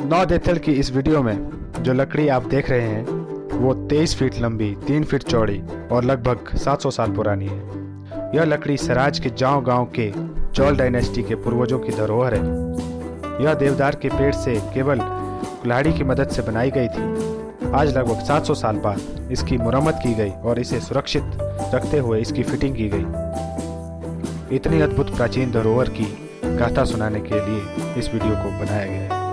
नौ देथल की इस वीडियो में जो लकड़ी आप देख रहे हैं वो 23 फीट लंबी, 3 फीट चौड़ी और लगभग 700 साल पुरानी है। यह लकड़ी सराज के जाओ गांव के जौल डायनेस्टी के पूर्वजों की धरोहर है। यह देवदार के पेड़ से केवल कुल्हाड़ी की मदद से बनाई गई थी। आज लगभग 700 साल बाद इसकी मुरम्मत की गई और इसे सुरक्षित रखते हुए इसकी फिटिंग की गई। इतनी अद्भुत प्राचीन धरोहर की गाथा सुनाने के लिए इस वीडियो को बनाया गया है।